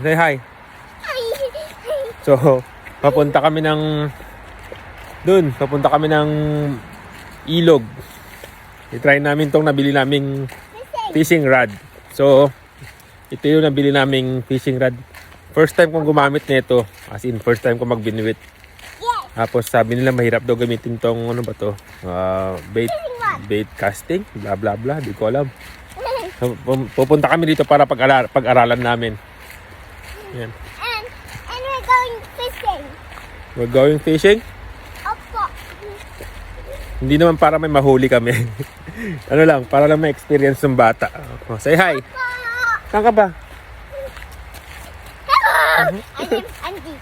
Say hi. So, papunta kami ng ilog. I-try namin tong nabili naming fishing rod. So, ito yung nabili naming fishing rod. First time kong gumamit nito. As in, first time kong magbinwit. Tapos sabi nila mahirap daw gamitin tong ano ba to? Bait casting, bla bla bla, di ko alam. So, pupunta kami dito para pag-aralan namin. Yan. And we're going fishing. We're going fishing? Opo. Hindi naman para may mahuli kami. Ano lang, para lang may experience ng bata. Oh, say hi. Saan ka ba? Hello. I'm Andy.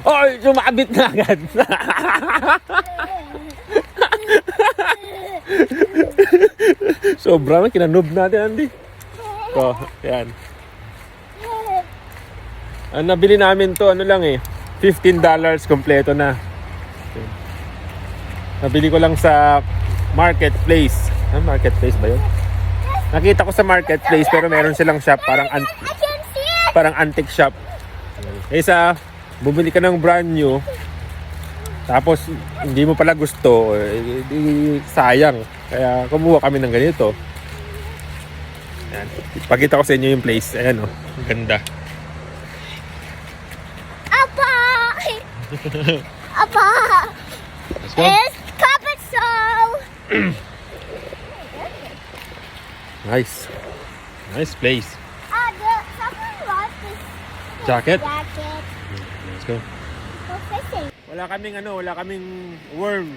Oh, sumabit na agad. Sobrang kinanob natin, Andy. So, yan. Ang nabili namin to, ano lang $15 kompleto na. Nabili ko lang sa marketplace. Marketplace ba yun? Nakita ko sa marketplace pero meron silang shop parang antique shop. Kaysa bumili ka ng brand new tapos hindi mo pala gusto, sayang. Kaya kumuha kami ng ganito. Ayan. Pakita ko sa inyo yung place. Ayan o, ganda. Apa. Apa. Let's go. It's carpet show. Nice place. Someone lost this Jacket? jacket. Let's go. Go fishing. Wala kaming worm.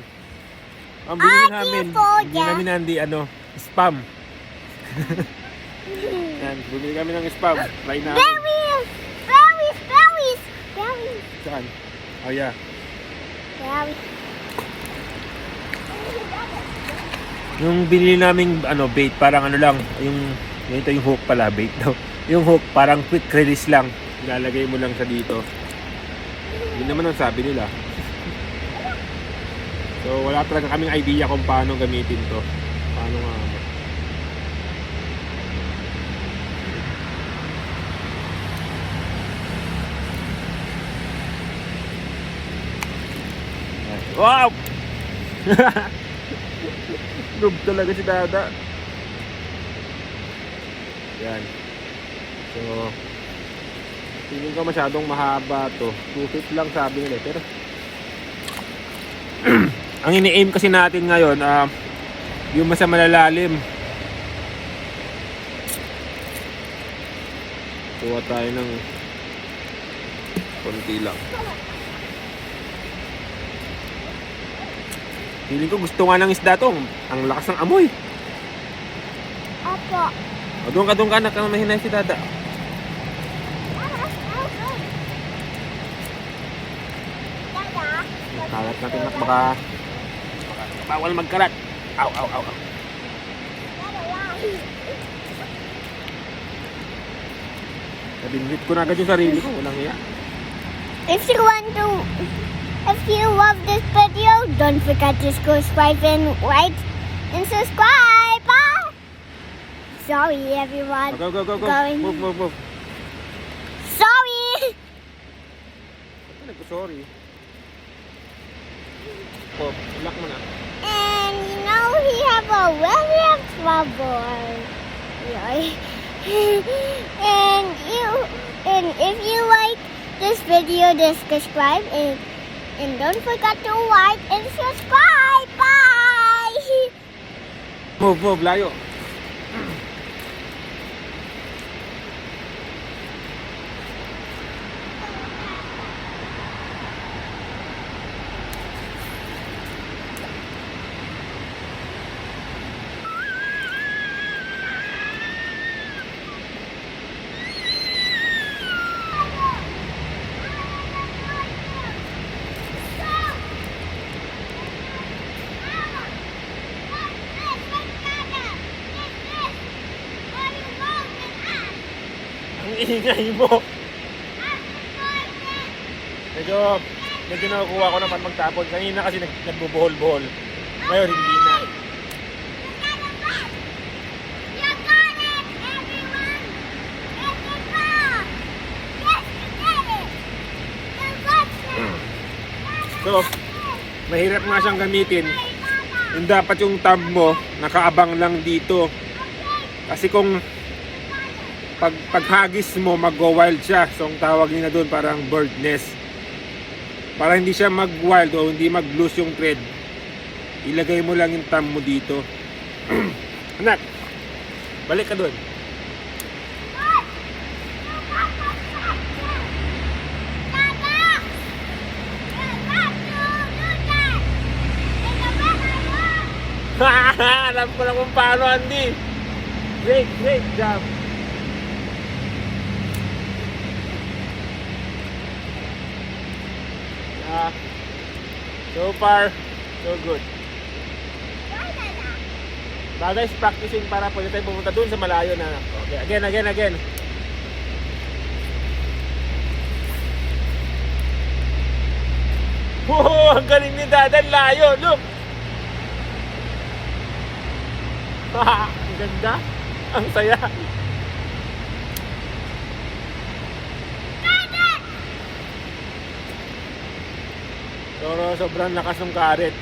Ang binili namin, hindi namin Andy, spam. Yan, bumili kami ng spam. Try namin. Berries. Saan? Oh yeah. Berries. Yung binili naming bait, parang lang, ito yung hook pala, bait daw. Yung hook parang quick release lang. Ilalagay mo lang sa dito. Yun naman ang sabi nila. So wala talaga kaming idea kung paano gamitin to. Paano nga ba? Wow! Noob talaga si Dada. Yan. So, feeling ko masyadong mahaba to. 2 feet lang sabi nila. Pero, ang ini-aim kasi natin ngayon, yung mas malalalim. Kuha tayo ng konti lang. Feeling ko gusto nga ng isda to. Ang lakas ng amoy. Opo. O, doon ka, nakamahinay si Dada. Kalat natin nak baka bawal magkalat. Aw. Nabinwit ko na agad yung sarili ko. Walang iya. If you love this video, don't forget to subscribe and like and subscribe. Bye. Sorry, everyone. Go. Going. Move. Sorry. Sorry. Oh, lock mo na. And you know he have a really have trouble. and if you like this video, just subscribe and don't forget to like and subscribe. Bye. Move, layo. Ang ingay mo. Medyo nakukuha ko naman magtapon. Kanina kasi nagbubuhol-buhol. Ngayon hindi na. You got it, everyone. It's a So, mahirap nga siyang gamitin. Yung dapat yung tab mo, nakaabang lang dito. Kasi kung paghagis mo, mag-wild siya. So, ang tawag nila doon parang bird nest. Para hindi siya mag-wild o hindi mag-loose yung thread, ilagay mo lang yung thumb mo dito. Anak, balik ka doon. Alam ko lang kung paano, Andy. Great job. So far, so good. Bagay is practicing para pwede tayo pumunta dun sa malayo na. Okay, again. Wow, ang galing ni Dada, layo, look. Ang ganda. Ang saya. Pero sobrang lakas ng karet.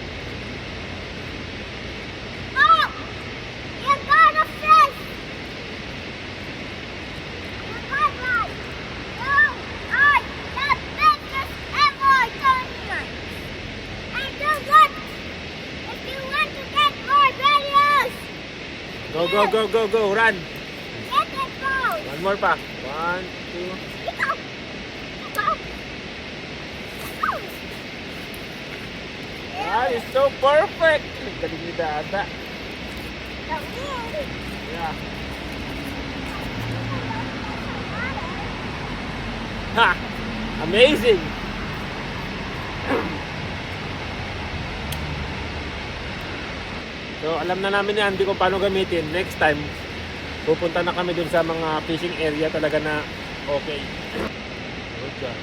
Oh! You got a fish! You got one! You are the biggest ever tournament! And do what? If you want to get more videos, Go, run. get it goal! One more pa. 1, 2. Go! Go! Go! That is so perfect. Ang galing ni Dada. The wheel. Yeah. Ha! Amazing! So, alam na namin ni Andy kung paano gamitin. Next time, pupunta na kami dun sa mga fishing area talaga na okay. Good job.